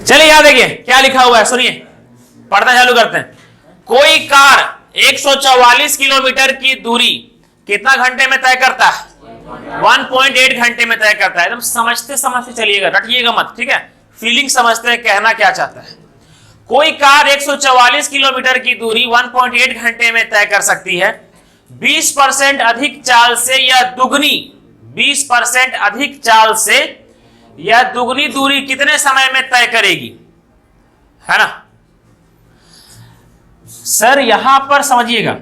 चलिए यहां देखिए क्या लिखा हुआ है, सुनिए, पढ़ना चालू करते हैं। कोई कार 144 किलोमीटर की दूरी कितना घंटे में तय करता है? 1.8 घंटे में तय करता है। एकदम समझते समझते चलिएगा, रटिएगा मत, ठीक है? फीलिंग समझते हैं कहना क्या चाहता है। कोई कार 144 किलोमीटर की दूरी 1.8 घंटे में तय कर सकती है। 20% अधिक चाल से या दुगनी 20% अधिक चाल से या दुगनी दूरी कितने समय में तय करेगी, है ना? सर यहां पर समझिएगा,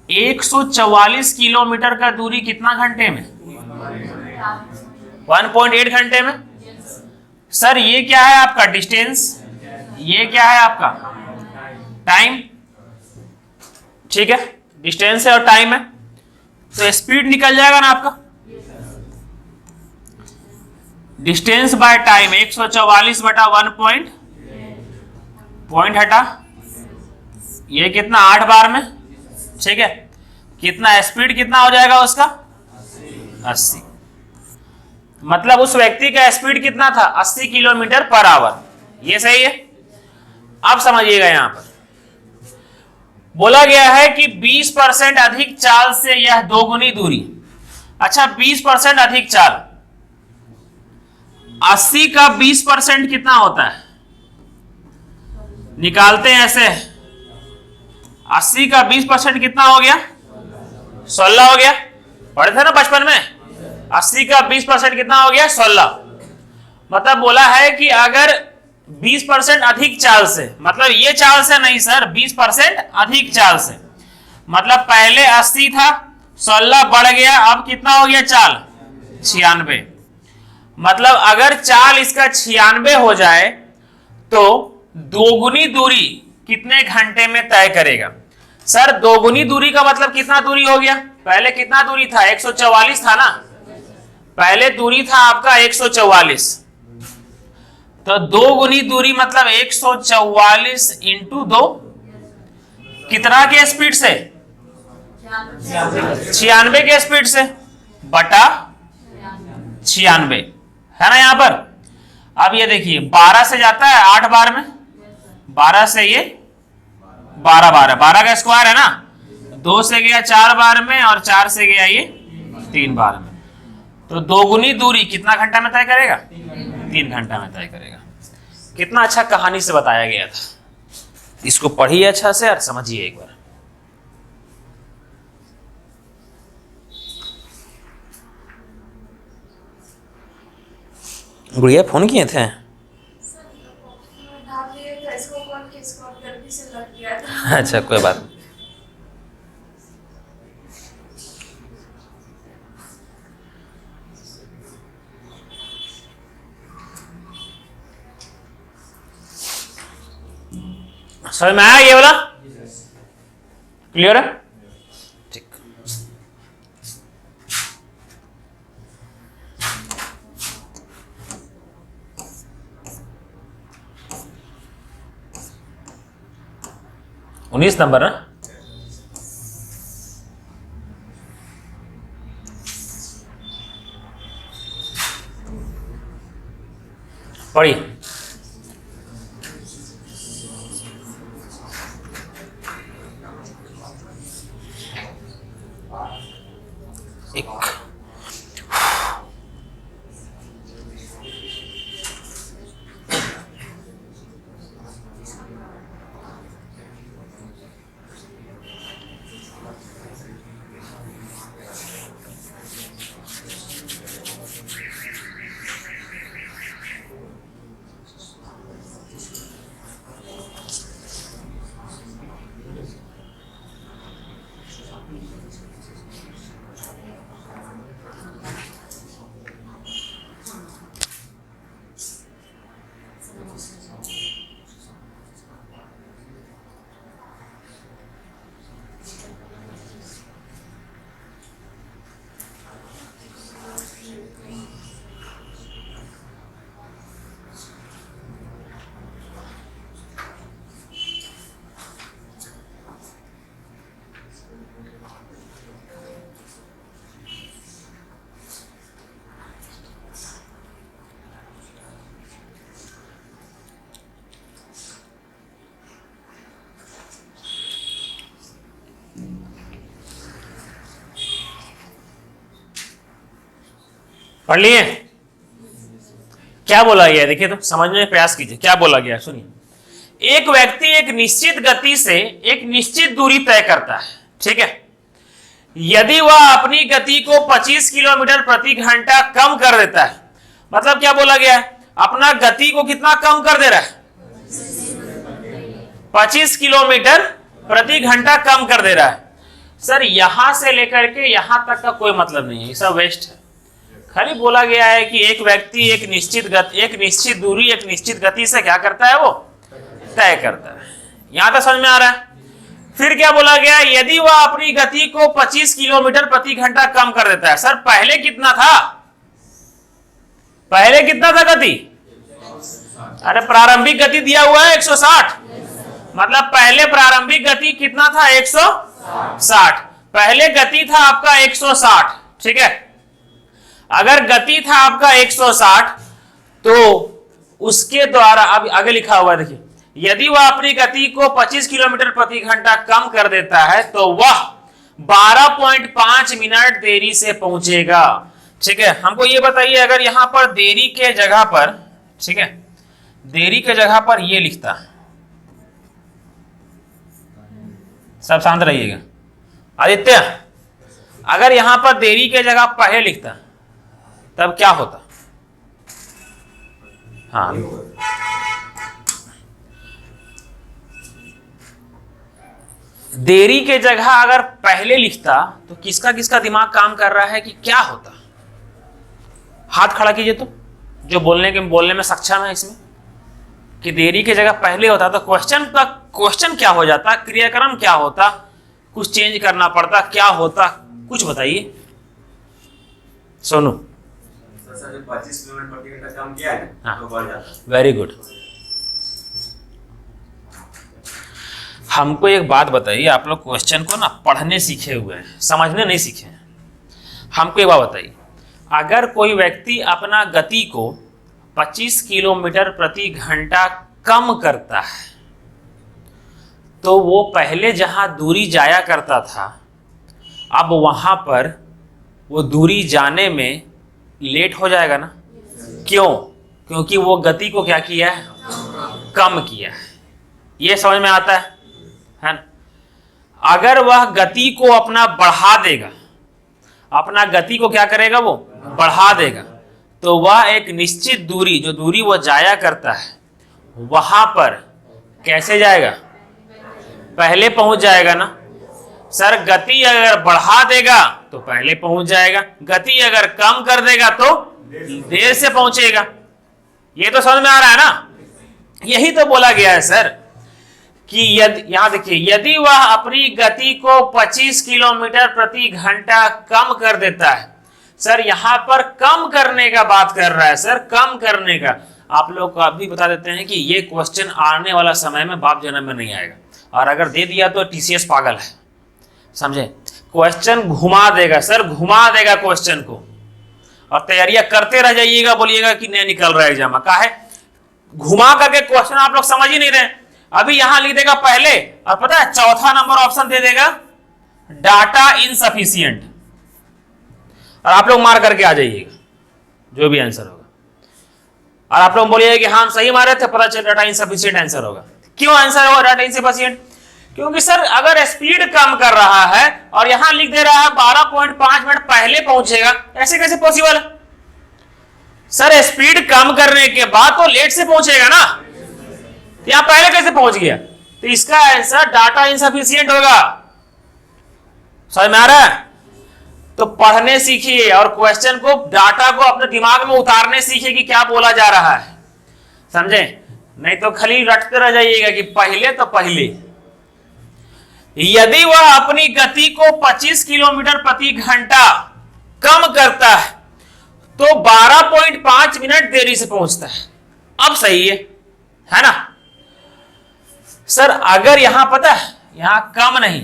144 किलोमीटर का दूरी कितना घंटे में? 1.8 घंटे में। सर ये क्या है आपका डिस्टेंस, ये क्या है आपका टाइम, ठीक है? डिस्टेंस है और टाइम है, तो स्पीड निकल जाएगा ना आपका। डिस्टेंस बाय टाइम 144 बटा 1 पॉइंट हटा, ये कितना 8 बार में, ठीक है? कितना स्पीड कितना हो जाएगा उसका? 80। मतलब उस व्यक्ति का स्पीड कितना था? 80 किलोमीटर पर आवर। ये सही है? अब समझिएगा, यहां पर बोला गया है कि 20% अधिक चाल से यह दोगुनी दूरी। अच्छा 20% अधिक चाल, 80 का 20% कितना होता है? निकालते हैं ऐसे, 80 का 20% कितना हो गया? 16 हो गया। पढ़े थे ना बचपन में, 80 का 20% कितना हो गया? 16। मतलब बोला है कि अगर 20% अधिक चाल से, मतलब ये चाल से नहीं सर, 20% अधिक चाल से, मतलब पहले 80 था, 16 बढ़ गया, अब कितना हो गया चाल? 96। मतलब अगर चाल इसका 96 हो जाए तो दोगुनी दूरी कितने घंटे में तय करेगा? सर दोगुनी दूरी का मतलब कितना दूरी हो गया? पहले कितना दूरी था? 144 था ना, पहले दूरी था आपका 144, तो दो गुनी दूरी मतलब 144 इंटू 2, कितना के स्पीड से? 96 के स्पीड से, बटा 96, है ना यहां पर? अब ये देखिए 12 से जाता है 8 बार में, 12 से ये 12 बार है, 12 का स्क्वायर है ना, 2 से गया 4 बार में और 4 से गया ये 3 बार में, तो दोगुनी दूरी कितना घंटा में तय करेगा? 3 घंटा में तय करेगा। कितना अच्छा कहानी से बताया गया था, इसको पढ़िए अच्छा से और समझिए एक बार। गुड़िया फोन किए थे? अच्छा कोई बात नहीं। समझ में आया ये वाला? क्लियर है? ठीक। उन्नीस नंबर ना? पढ़िए। पढ़ लिए? क्या बोला गया देखिए, तो समझने का प्रयास कीजिए क्या बोला गया। सुनिए, एक व्यक्ति एक निश्चित गति से एक निश्चित दूरी तय करता है, ठीक है। यदि वह अपनी गति को 25 किलोमीटर प्रति घंटा कम कर देता है, मतलब क्या बोला गया है, अपना गति को कितना कम कर दे रहा है, 25 किलोमीटर प्रति घंटा कम कर दे रहा है। सर यहां से लेकर के यहां तक का कोई मतलब नहीं है, ये सब वेस्ट है। खाली बोला गया है कि एक व्यक्ति एक निश्चित दूरी एक निश्चित गति से क्या करता है, वो तय करता है। यहां तक समझ में आ रहा है। फिर क्या बोला गया, यदि वह अपनी गति को 25 किलोमीटर प्रति घंटा कम कर देता है। सर पहले कितना था, पहले कितना था गति, अरे प्रारंभिक गति दिया हुआ है 160, मतलब पहले प्रारंभिक गति कितना था 160, पहले गति था आपका 160, ठीक है। अगर गति था आपका 160 तो उसके द्वारा, अब आगे लिखा हुआ है देखिए, यदि वह अपनी गति को 25 किलोमीटर प्रति घंटा कम कर देता है तो वह 12.5 मिनट देरी से पहुंचेगा, ठीक है। हमको ये बताइए, अगर यहां पर देरी के जगह पर, ठीक है, देरी के जगह पर ये लिखता, सब शांत रहिएगा। आदित्य, अगर यहां पर देरी के जगह पहले लिखता तब क्या होता? हाँ, देरी के जगह अगर पहले लिखता तो किसका किसका दिमाग काम कर रहा है कि क्या होता? हाथ खड़ा कीजिए तो, जो बोलने में सक्षम है इसमें, कि देरी की जगह पहले होता तो क्वेश्चन क्या हो जाता, क्रियाक्रम क्या होता, कुछ चेंज करना पड़ता, क्या होता, कुछ बताइए। सोनू, 25 किलोमीटर प्रति घंटा कम किया है, हाँ, तो बढ़ जाता। Very good. हमको एक बात बताइए, आप लोग क्वेश्चन को ना पढ़ने सीखे हुए हैं, समझने नहीं सीखे हैं। हमको एक बात बताइए, अगर कोई व्यक्ति अपना गति को 25 किलोमीटर प्रति घंटा कम करता है तो वो पहले जहां दूरी जाया करता था, अब वहां पर वो दूरी जाने में लेट हो जाएगा ना। क्यों? क्योंकि वो गति को क्या किया है, कम किया है। ये समझ में आता है ना। अगर वह गति को अपना बढ़ा देगा, अपना गति को क्या करेगा, वो बढ़ा देगा, तो वह एक निश्चित दूरी, जो दूरी वो जाया करता है, वहां पर कैसे जाएगा, पहले पहुंच जाएगा ना। सर गति अगर बढ़ा देगा तो पहले पहुंच जाएगा, गति अगर कम कर देगा तो देर से पहुंचेगा। ये तो समझ में आ रहा है ना। यही तो बोला गया है सर कि यहां देखिए, यदि वह अपनी गति को 25 किलोमीटर प्रति घंटा कम कर देता है। सर यहां पर कम करने का बात कर रहा है सर, कम करने का। आप लोग को अभी बता देते हैं कि ये क्वेश्चन आने वाला समय में बाप जन्म में नहीं आएगा, और अगर दे दिया तो टीसीएस पागल है, समझे। क्वेश्चन घुमा देगा सर, घुमा देगा क्वेश्चन को, और तैयारियां करते रह जाइएगा, बोलिएगा कि नहीं निकल रहा है एग्जाम का है। घुमा करके क्वेश्चन आप लोग समझ ही नहीं रहे। अभी यहां लिख देगा पहले, और पता है चौथा नंबर ऑप्शन दे देगा डाटा इनसफिशिएंट, और आप लोग मार करके आ जाइएगा जो भी आंसर होगा, और आप लोग बोलिएगा कि हाँ हम सही मारे थे, पता चल डाटा इनसफिशिएंट आंसर होगा। क्यों आंसर होगा डाटा इनसफिशिएंट? क्योंकि सर अगर स्पीड कम कर रहा है और यहां लिख दे रहा है 12.5 मिनट पहले पहुंचेगा, ऐसे कैसे पॉसिबल? सर स्पीड कम करने के बाद तो लेट से पहुंचेगा ना, यहां पहले कैसे पहुंच गया? तो इसका आंसर डाटा इनसफिशिएंट होगा। समझ में आ रहा है? तो पढ़ने सीखिए और क्वेश्चन को, डाटा को अपने दिमाग में उतारने सीखिए कि क्या बोला जा रहा है, समझे। नहीं तो खाली रटते रह जाइएगा कि पहले तो पहले। यदि वह अपनी गति को 25 किलोमीटर प्रति घंटा कम करता है तो 12.5 मिनट देरी से पहुंचता है। अब सही है ना सर। अगर यहां पता है, यहां कम नहीं,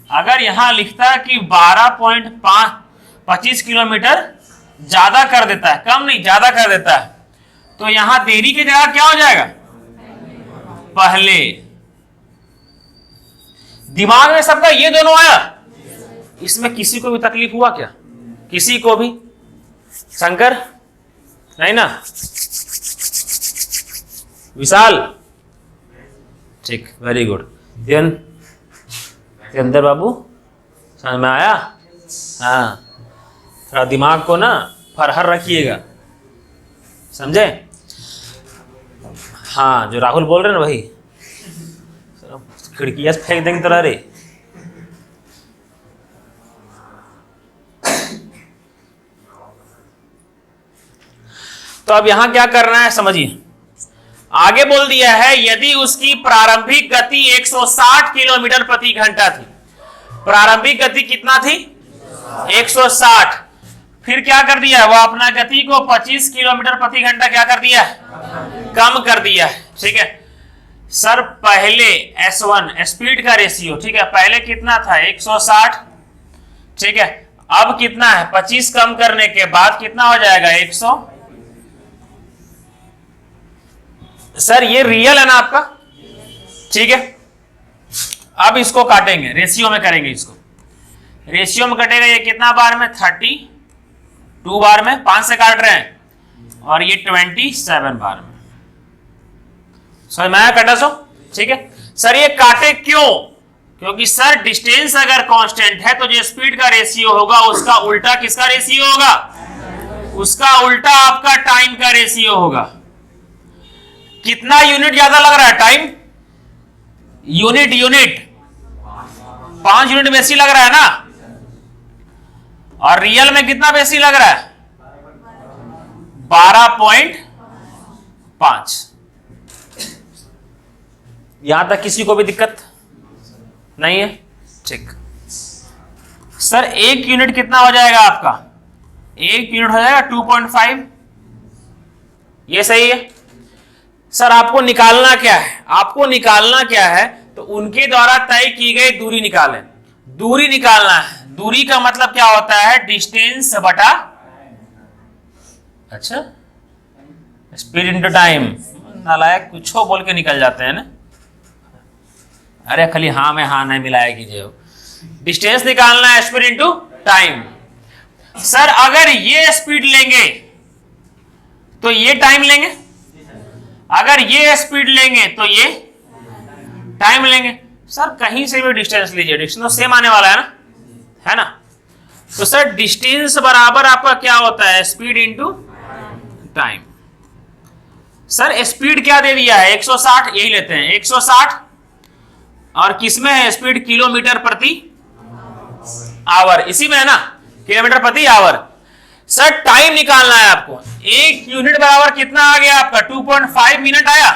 अगर यहां लिखता कि 12.25 किलोमीटर ज्यादा कर देता है, कम नहीं ज्यादा कर देता है, तो यहां देरी की जगह क्या हो जाएगा, पहले। दिमाग में सबका ये दोनों आया। इसमें किसी को भी तकलीफ हुआ क्या? किसी को भी? शंकर नहीं ना? विशाल, ठीक, वेरी गुड। अंदर बाबू, समझ में आया? हाँ, थोड़ा दिमाग को ना फरहर रखिएगा, समझे? हाँ, जो राहुल बोल रहे हैं ना भाई, खिड़कियां से फेंक देंगे तो रे। तो अब यहां क्या करना है समझिए। आगे बोल दिया है यदि उसकी प्रारंभिक गति 160 किलोमीटर प्रति घंटा थी। प्रारंभिक गति कितना थी? 160। फिर क्या कर दिया? वो अपना गति को 25 किलोमीटर प्रति घंटा क्या कर दिया? कम कर दिया। ठीक है सर, पहले S1 स्पीड का रेशियो, ठीक है, पहले कितना था? 160। ठीक है, अब कितना है? 25 कम करने के बाद कितना हो जाएगा? 100। सर ये रियल है ना आपका? ठीक है, अब इसको काटेंगे, रेशियो में करेंगे इसको। रेशियो में कटेगा ये कितना बार में? 32 बार में, 5 से काट रहे हैं, और ये 27 बार में। सर मैं कटा सो, ठीक है सर। ये काटे क्यों? क्योंकि सर डिस्टेंस अगर कांस्टेंट है तो जो स्पीड का रेशियो होगा उसका उल्टा किसका रेशियो होगा? उसका उल्टा आपका टाइम का रेशियो होगा। कितना यूनिट ज्यादा लग रहा है? टाइम यूनिट 5 यूनिट बेसी लग रहा है ना? और रियल में कितना बेसी लग रहा है? 12.5। यहां तक किसी को भी दिक्कत नहीं है? ठीक सर, 1 यूनिट कितना हो जाएगा आपका? 1 यूनिट हो जाएगा 2.5। ये सही है सर। आपको निकालना क्या है? आपको निकालना क्या है? तो उनके द्वारा तय की गई दूरी निकालें। दूरी निकालना है। दूरी का मतलब क्या होता है? डिस्टेंस बटा, अच्छा, स्पीड इनटू टाइम। नालायक कुछ हो बोल के निकल जाते हैं ना। अरे खाली हाँ में हाँ नहीं मिलाया कीजिए। डिस्टेंस निकालना है, स्पीड इनटू टाइम। सर अगर ये स्पीड लेंगे तो ये टाइम लेंगे, अगर ये स्पीड लेंगे तो ये टाइम लेंगे। सर कहीं से भी डिस्टेंस लीजिए, डिस्टेंस तो सेम आने वाला है ना? तो सर डिस्टेंस बराबर आपका क्या होता है? Speed into time. Sir speed क्या दे दिया है? 160, यही लेते हैं 160। और किसमें है स्पीड? किलोमीटर प्रति आवर, इसी में है ना, किलोमीटर प्रति आवर। सर टाइम निकालना है आपको। 1 यूनिट बराबर कितना आ गया आपका? 2.5 मिनट आया,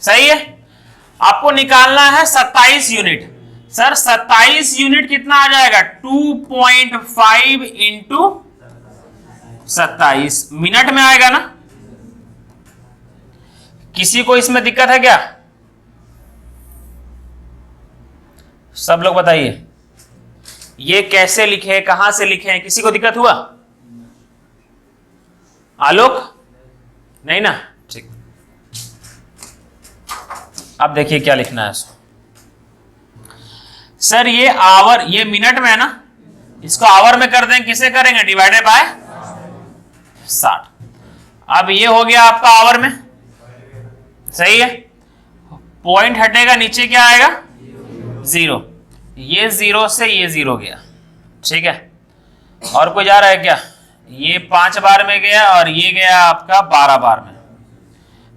सही है। आपको निकालना है 27 यूनिट। सर 27 यूनिट कितना आ जाएगा? 2.5 इंटू 27 मिनट में आएगा ना? किसी को इसमें दिक्कत है क्या? सब लोग बताइए ये कैसे लिखे, कहां से लिखे? किसी को दिक्कत हुआ? आलोक नहीं ना? ठीक, अब देखिए क्या लिखना है। सर ये आवर, ये मिनट में है ना, इसको आवर में कर दें, किसे करेंगे? Divided by 60। अब ये हो गया आपका आवर में, सही है। पॉइंट हटेगा, नीचे क्या आएगा? 0। ये 0 से ये 0 गया, ठीक है। और कोई जा रहा है क्या? ये 5 बार में गया और ये गया आपका 12 बार में।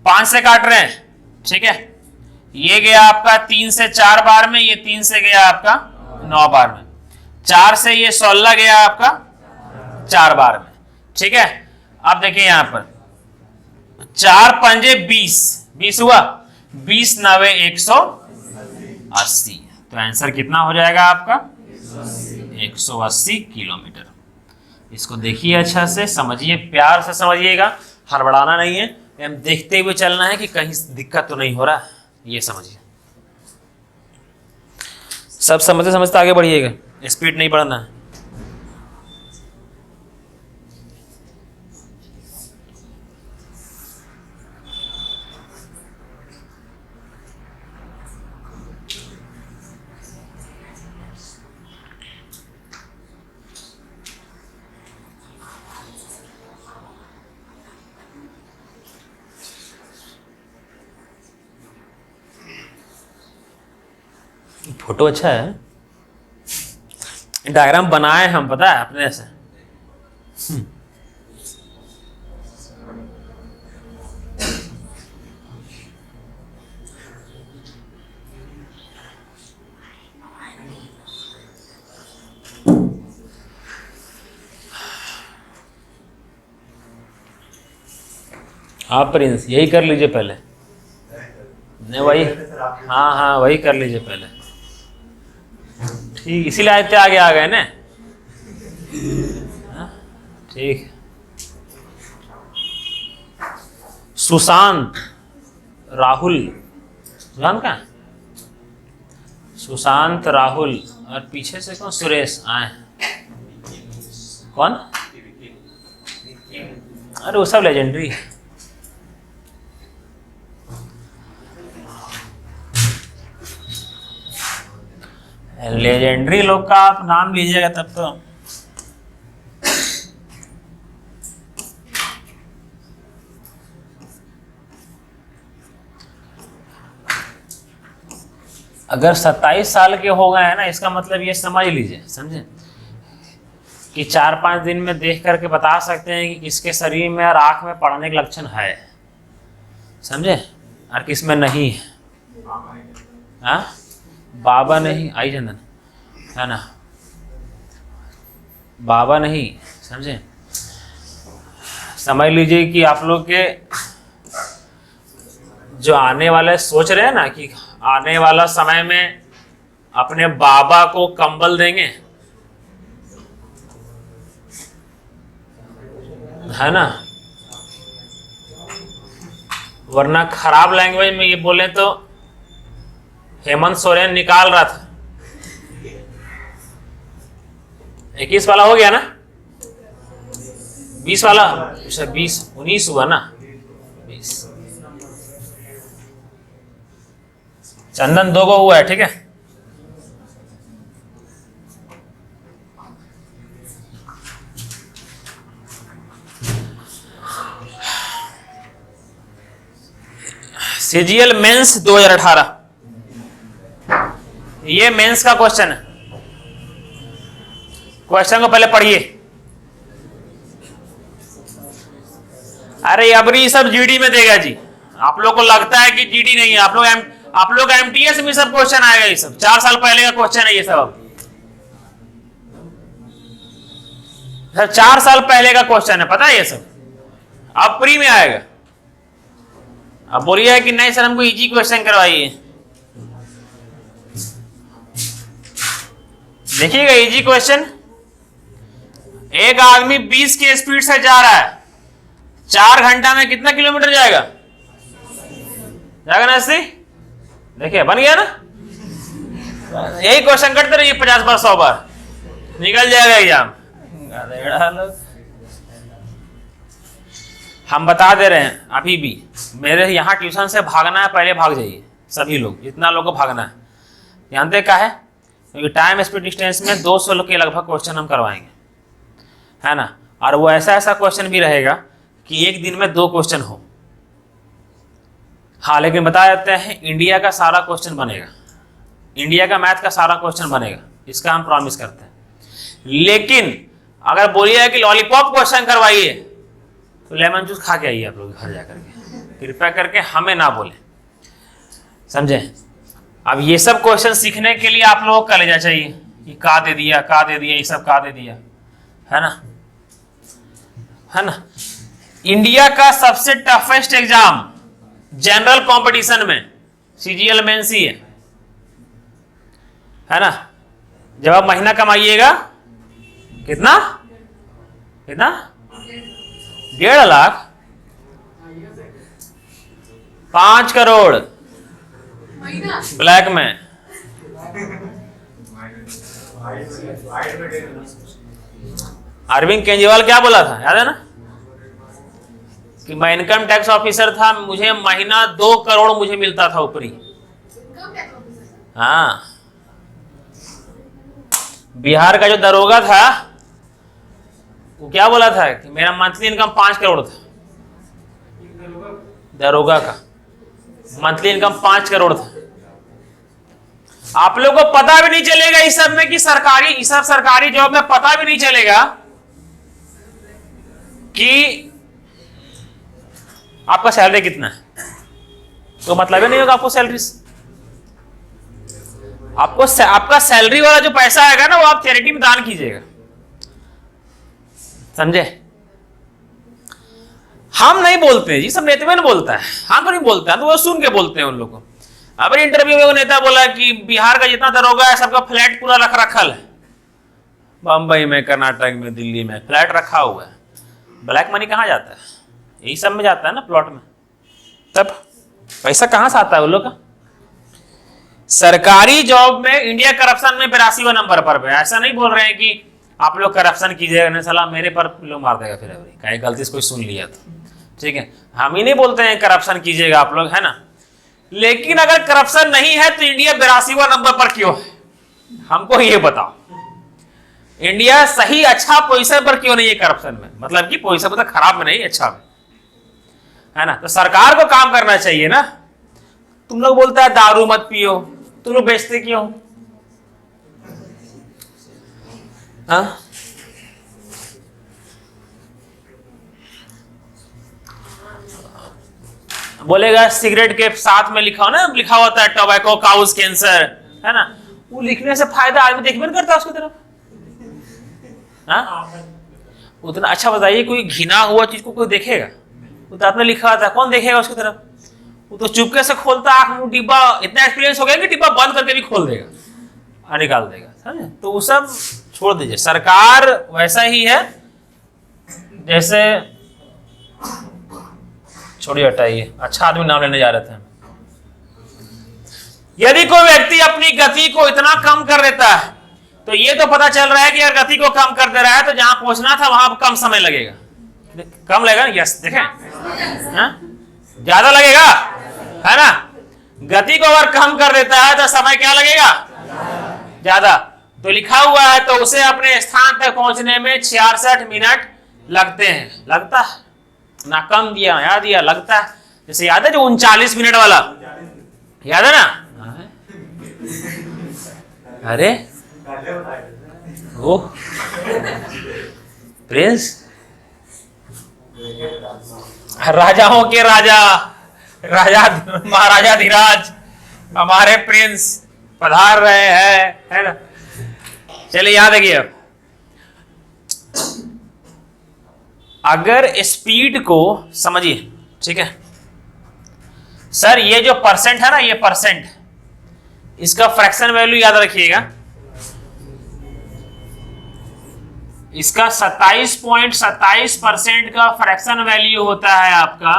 5 से काट रहे हैं, ठीक है। ये गया आपका 3 से 4 बार में, ये 3 से गया आपका 9 बार में। 4 से ये 16 गया आपका 4 बार में, ठीक है। अब देखिए यहां पर 4 पंजे 20, 20 हुआ, 20 9 180। तो आंसर कितना हो जाएगा आपका? 180 किलोमीटर। इसको देखिए, अच्छा से समझिए, प्यार से समझिएगा, हड़बड़ाना नहीं है, हम देखते हुए चलना है कि कहीं दिक्कत तो नहीं हो रहा, ये समझिए। सब समझते समझते आगे बढ़िएगा, स्पीड नहीं बढ़ना है। फोटो अच्छा है, डायग्राम बनाए हम, पता है, अपने से। आप प्रिंस यही कर लीजिए पहले। नहीं वही, हाँ हाँ वही कर लीजिए पहले। ठीक, इसीलिए इतने आगे आ गए ना। हाँ, ठीक। सुशांत राहुल, सुशांत का, सुशांत राहुल, और पीछे से कौन, सुरेश आए। कौन? अरे वो सब लेजेंडरी है। लेजेंडरी लोग का आप नाम लीजिएगा तब तो। अगर 27 साल के हो गए हैं ना, इसका मतलब ये समझ लीजिए, समझे, कि 4-5 दिन में देख करके बता सकते हैं कि किसके शरीर में और आँख में पड़ने के लक्षण है, समझे, और किस में नहीं है। हाँ, बाबा नहीं, आई चंदन, है ना, बाबा नहीं, समझे। समझ लीजिए कि आप लोग के जो आने वाले सोच रहे हैं ना कि आने वाला समय में अपने बाबा को कंबल देंगे, है ना, वरना खराब लैंग्वेज में ये बोले तो हेमंत सोरेन निकाल रहा था। 21 वाला हो गया ना, 20 वाला, 19 हुआ ना, 20। चंदन 2 को हुआ है, ठीक है। सीजीएल मेंस 2018, ये मेंस का क्वेश्चन है। क्वेश्चन को पहले पढ़िए। अरे अबरी सब जीडी में देगा जी, आप लोग को लगता है कि जीडी नहीं है, आप लोग एमटीएस में सब क्वेश्चन आएगा, ये सब 4 साल पहले का क्वेश्चन है ये सब। अब 4 साल पहले का क्वेश्चन है, पता है ये सब, अब प्री में आएगा। अब बोलिए कि नहीं सर हमको इजी क्वेश्चन करवाइए। देखिएगा इजी क्वेश्चन, एक आदमी 20 की स्पीड से जा रहा है, 4 घंटा में कितना किलोमीटर जाएगा? जाएगा ना 80? देखिए बन गया ना, यही क्वेश्चन करते रहिए 50 बार 100 बार, निकल जाएगा एग्जाम। हम बता दे रहे हैं अभी भी, मेरे यहाँ ट्यूशन से भागना है, पहले भाग जाइए सभी लोग, जितना लोग को भागना है। जानते क्या है, क्योंकि टाइम स्पीड डिस्टेंस में 200 के लगभग क्वेश्चन हम करवाएंगे, है ना। और वो ऐसा क्वेश्चन भी रहेगा कि एक दिन में 2 क्वेश्चन हो। हाँ, लेकिन बता देते हैं इंडिया का सारा क्वेश्चन बनेगा, इंडिया का मैथ का सारा क्वेश्चन बनेगा, इसका हम प्रॉमिस करते हैं। लेकिन अगर बोलिए कि लॉलीपॉप क्वेश्चन करवाइए तो लेमन जूस खा के आइए आप लोग घर जाकर के, कृपया करके हमें ना बोले, समझे। अब ये सब क्वेश्चन सीखने के लिए आप लोगों का कलेजा चाहिए कि का दे दिया, का दे दिया, ये सब का दे दिया, है ना, है ना। इंडिया का सबसे टफेस्ट एग्जाम जनरल कंपटीशन में सीजीएल मेंस ही है ना। जब आप महीना कमाइएगा कितना कितना 1.5 लाख, 5 करोड़ ब्लैक में। अरविंद केजरीवाल क्या बोला था, याद है ना, कि मैं इनकम टैक्स ऑफिसर था, मुझे महीना 2 करोड़ मुझे मिलता था ऊपरी। हाँ, बिहार का जो दरोगा था वो क्या बोला था कि मेरा मंथली इनकम 5 करोड़ था, दरोगा का मंथली इनकम 5 करोड़ था। आप लोगों को पता भी नहीं चलेगा इस सब में कि इस सब सरकारी जॉब में पता भी नहीं चलेगा कि आपका सैलरी कितना है, तो मतलब ही नहीं होगा आपको सैलरी से। आपका सैलरी वाला जो पैसा आएगा ना, वो आप चैरिटी में दान कीजिएगा, समझे। हम नहीं बोलते जी, सब नेता में बोलता है, हम तो नहीं बोलते हैं, तो वो सुन के बोलते हैं उन लोगों को। अब इंटरव्यू में वो नेता बोला कि बिहार का जितना दरोगा है सबका फ्लैट पूरा रखल है, बंबई में, कर्नाटक में, दिल्ली में फ्लैट रखा हुआ है। ब्लैक मनी कहाँ जाता है? यही सब में जाता है ना, प्लॉट में। तब पैसा कहाँ से आता है उन लोग का? सरकारी जॉब में इंडिया करप्शन में 82वां नंबर पर है। ऐसा नहीं बोल रहे हैं कि आप लोग करप्शन कीजिएगा, नहीं साला मेरे पर लोग मार देगा फिर कहीं गलती से कोई सुन लिया तो, ठीक है। हम ही नहीं बोलते हैं करप्शन कीजिएगा आप लोग, है ना। लेकिन अगर करप्शन नहीं है तो इंडिया 82वां नंबर पर क्यों है? हमको ये बताओ, इंडिया सही अच्छा पोजीशन पर क्यों नहीं है करप्शन में? मतलब कि पोजीशन मतलब खराब में नहीं, अच्छा में, है ना। तो सरकार को काम करना चाहिए ना। तुम लोग बोलता है दारू मत पियो, तुम लोग बेचते क्यों? हाँ, बोलेगा सिगरेट के साथ में लिखा हो ना, लिखा होता है टोबैको काउज कैंसर, है ना। वो लिखने से फायदा आदमी देखबे नहीं करता उसकी तरफ। हाँ, उतना अच्छा बताइए, कोई घिना हुआ चीज को कोई देखेगा? वो तो आपने लिखा था, कौन देखेगा उसकी तरफ? वो तो चुपके से खोलता, आंख मुंह डिब्बा, इतना एक्सपीरियंस हो गया कि डिब्बा बंद करके भी खोल देगा और निकाल देगा, समझे। तो वो सब छोड़ दीजिए। सरकार वैसा ही है जैसे, छोड़िए हटाइए, अच्छा आदमी नाम लेने जा रहे थे। यदि कोई व्यक्ति अपनी गति को इतना कम कर देता है तो ये तो पता चल रहा है कि अगर गति को कम कर दे रहा है तो जहां पहुंचना था वहां कम समय लगेगा। कम लगेगा ना? यस, देखें, ज्यादा लगेगा, है ना। गति को अगर कम कर देता है तो समय क्या लगेगा? ज्यादा। तो लिखा हुआ है तो उसे अपने स्थान तक पहुंचने में 66 मिनट लगते हैं। लगता है ना, कम दिया, याद दिया, लगता है। जैसे याद है जो 39 मिनट वाला, याद है ना? अरे वो प्रिंस, राजाओं के राजा, महाराजा धीराज, हमारे प्रिंस पधार रहे हैं, है ना। चलिए याद है। अब अगर स्पीड को समझिए, ठीक है सर, ये जो परसेंट है ना, ये परसेंट, इसका फ्रैक्शन वैल्यू याद रखिएगा। इसका 27.27% का फ्रैक्शन वैल्यू होता है आपका।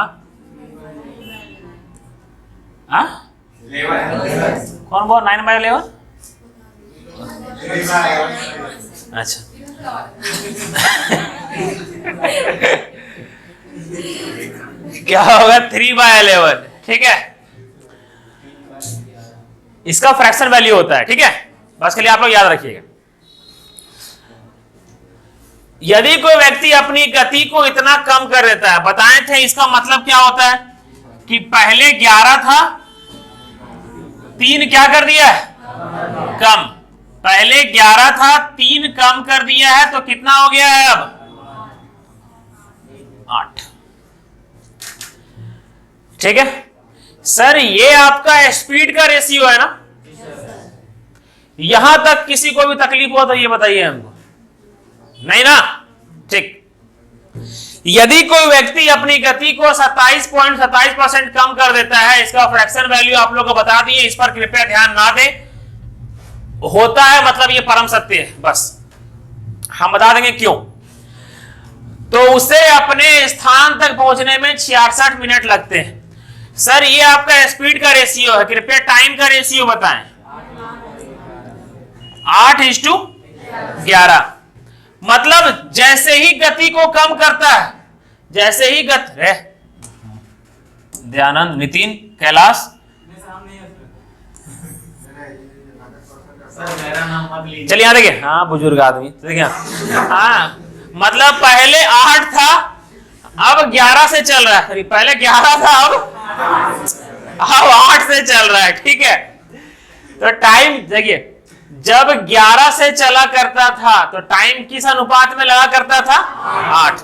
कौन बोल 9/11? अच्छा क्या होगा? 3/11, ठीक है। इसका फ्रैक्शन वैल्यू होता है, ठीक है। बस के लिए आप लोग याद रखिएगा। यदि कोई व्यक्ति अपनी गति को इतना कम कर देता है, बताए थे इसका मतलब क्या होता है कि पहले 11 था, 3 क्या कर दिया है? कम। पहले 11 था, 3 कम कर दिया है, तो कितना हो गया है अब? 8, ठीक है सर। ये आपका स्पीड का रेशियो है ना। यहां तक किसी को भी तकलीफ हो तो ये बताइए हमको, नहीं ना, ठीक। यदि कोई व्यक्ति अपनी गति को 27.27% कम कर देता है, इसका फ्रैक्शन वैल्यू आप लोगों को बता दिए, इस पर कृपया ध्यान ना दें। होता है मतलब ये परम सत्य है, बस हम बता देंगे क्यों। तो उसे अपने स्थान तक पहुंचने में 66 मिनट लगते हैं। सर ये आपका स्पीड का रेशियो है, कृपया टाइम का रेशियो बताएं। 8:11। मतलब जैसे ही गति को कम करता है, जैसे ही गति, दयानंद, नितिन, कैलाश, चलिए यहाँ देखिए। हाँ बुजुर्ग आदमी, देखिए हाँ, मतलब पहले 8 था, अब 11 से चल रहा है। पहले 11 था, अब 8 से चल रहा है, ठीक है। तो टाइम देखिए, जब 11 से चला करता था तो टाइम किस अनुपात में लगा करता था? 8।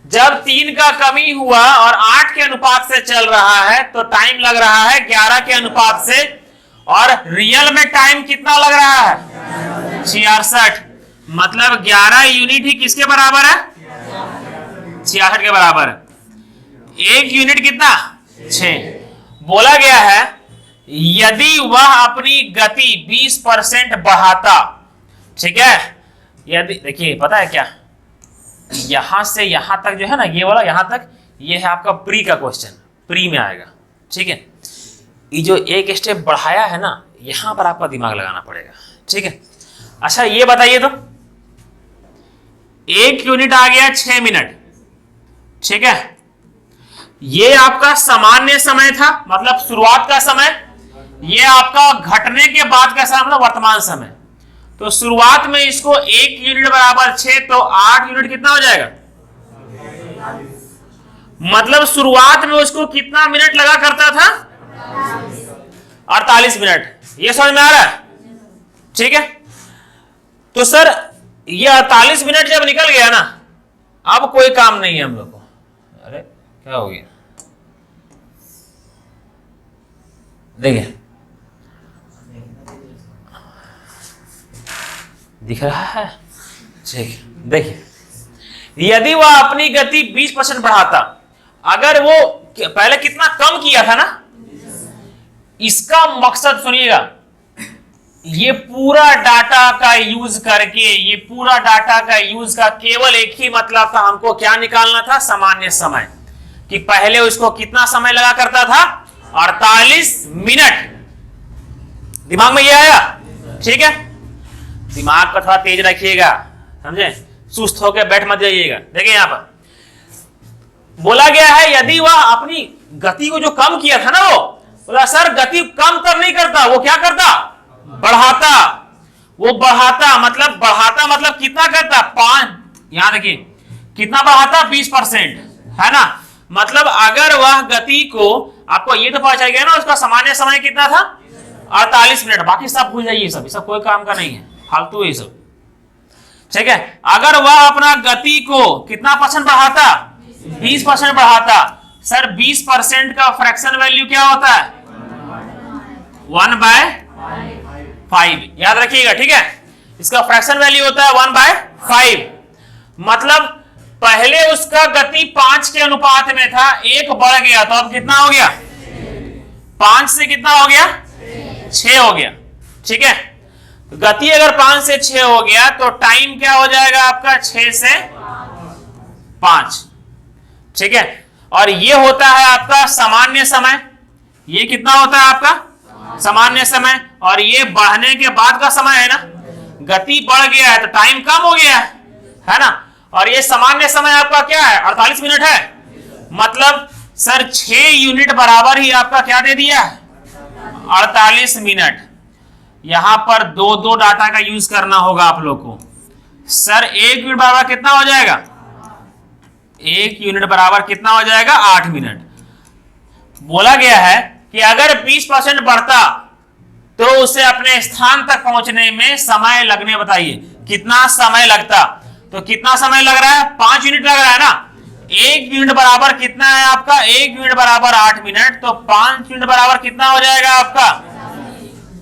जब 3 का कमी हुआ और 8 के अनुपात से चल रहा है तो टाइम लग रहा है 11 के अनुपात से, और रियल में टाइम कितना लग रहा है? 66। मतलब 11 यूनिट ही किसके बराबर है? 66 के बराबर है। 1 यूनिट कितना? 6। बोला गया है यदि वह अपनी गति 20% बढ़ाता, ठीक है, यदि देखिए पता है क्या, यहां से यहां तक जो है ना, ये वाला यहां तक, ये है आपका प्री का क्वेश्चन, प्री में आएगा, ठीक है। ये जो एक स्टेप बढ़ाया है ना, यहां पर आपका दिमाग लगाना पड़ेगा, ठीक है। अच्छा ये बताइए तो, 1 यूनिट आ गया 6 मिनट, ठीक है, ये आपका सामान्य समय था, मतलब शुरुआत का समय, ये आपका घटने के बाद का समय, मतलब वर्तमान समय। तो शुरुआत में इसको 1 यूनिट बराबर 6, तो 8 यूनिट कितना हो जाएगा? मतलब शुरुआत में उसको कितना मिनट लगा करता था? 48 मिनट। ये समझ में आ रहा है? ठीक है। तो सर ये 48 मिनट जब निकल गया ना, अब कोई काम नहीं है हम लोग को। अरे क्या हो गया? देखिए दिख रहा है, ठीक, देखिए यदि वह अपनी गति 20% बढ़ाता, अगर वो पहले कितना कम किया था ना, इसका मकसद सुनिएगा, ये पूरा डाटा का यूज करके, ये पूरा डाटा का यूज का केवल एक ही मतलब था, हमको क्या निकालना था? सामान्य समय, कि पहले उसको कितना समय लगा करता था? 48 मिनट। दिमाग में ये आया? ठीक है, दिमाग को थोड़ा तेज रखिएगा, समझे, सुस्त होकर बैठ मत जाइएगा। देखिए यहां पर बोला गया है यदि वह अपनी गति को जो कम किया था ना, वो बोला सर गति कम कर नहीं करता, वो क्या करता? बढ़ाता। वो बढ़ाता मतलब कितना करता? 5, यहां देखिए कितना बढ़ाता? 20%, है ना। मतलब अगर वह गति को, आपको ये तो पता चल गया ना उसका सामान्य समय कितना था? 48 मिनट। बाकी सब भूल जाइए, सब कोई काम का नहीं है, फालतू है सब, ठीक है। अगर वह अपना गति को कितना % बढ़ाता? 20% बढ़ाता। सर 20% का फ्रैक्शन वैल्यू क्या होता है? 1/5, याद रखिएगा, ठीक है। इसका फ्रैक्शन वैल्यू होता है 1/5। मतलब पहले उसका गति 5 के अनुपात में था, 1 बढ़ गया, तो अब कितना हो गया? 5 से कितना हो गया? 6 हो गया, ठीक है। गति अगर 5 से 6 हो गया तो टाइम क्या हो जाएगा आपका? 6 से 5, ठीक है। और ये होता है आपका सामान्य समय। ये कितना होता है आपका? सामान्य समय। और ये बढ़ने के बाद का समय है ना, गति बढ़ गया है तो टाइम कम हो गया है ना। और ये सामान्य समय आपका क्या है? 48 मिनट है। मतलब सर 6 यूनिट बराबर ही आपका क्या दे दिया? 48 मिनट। यहां पर दो डाटा का यूज करना होगा आप लोग को। सर 1 यूनिट बराबर कितना हो जाएगा? 1 यूनिट बराबर कितना हो जाएगा? 8 मिनट। बोला गया है कि अगर 20% बढ़ता तो उसे अपने स्थान तक पहुंचने में समय लगने, बताइए कितना समय लगता? तो कितना समय लग रहा है? 5 यूनिट लग रहा है ना। 1 यूनिट बराबर कितना है आपका? 1 यूनिट बराबर 8 मिनट, तो 5 यूनिट बराबर कितना हो जाएगा आपका?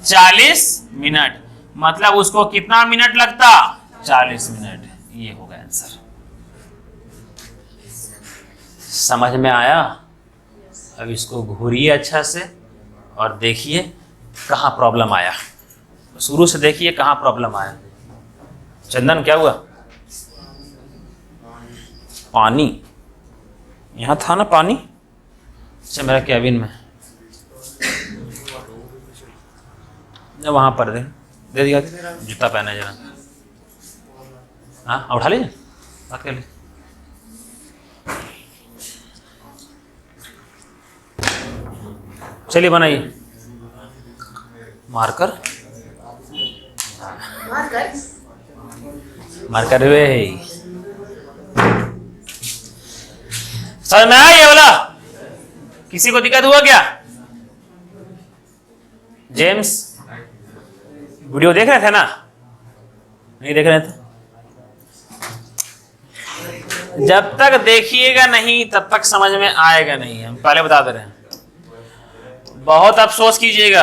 40 मिनट। मतलब उसको कितना मिनट लगता? 40 मिनट। ये होगा आंसर। समझ में आया? अब इसको घूरिए अच्छा से और देखिए कहां प्रॉब्लम आया। शुरू से देखिए कहां प्रॉब्लम आया। चंदन क्या हुआ? पानी यहां था ना, पानी। अच्छा मेरा कैबिन में वहां पर दे दिया, जूता पहना जरा। हाँ उठा लीजिए, बात कर लीजिए। चलिए बनाइए। मार्कर वे समझ में आया ये वाला? किसी को दिक्कत हुआ क्या? जेम्स वीडियो देख रहे थे ना? नहीं देख रहे थे? जब तक देखिएगा नहीं तब तक समझ में आएगा नहीं, हम पहले बता दे रहे हैं। बहुत अफसोस कीजिएगा,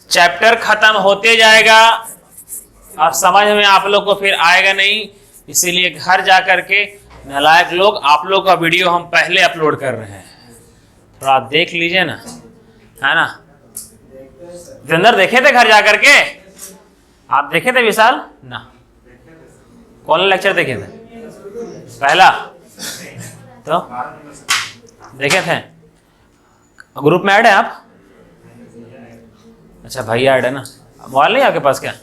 चैप्टर खत्म होते जाएगा और समझ में आप लोग को फिर आएगा नहीं। इसीलिए घर जा करके नालायक लोग आप लोग का वीडियो हम पहले अपलोड कर रहे हैं, थोड़ा आप देख लीजिए ना, है ना? जितेंद्र देखे थे घर जा करके? आप देखे थे विशाल? ना, कौन लेक्चर देखे थे? पहला तो देखे थे? ग्रुप में ऐड है आप? अच्छा भैया ऐड है ना। मोबाइल नहीं आपके पास क्या?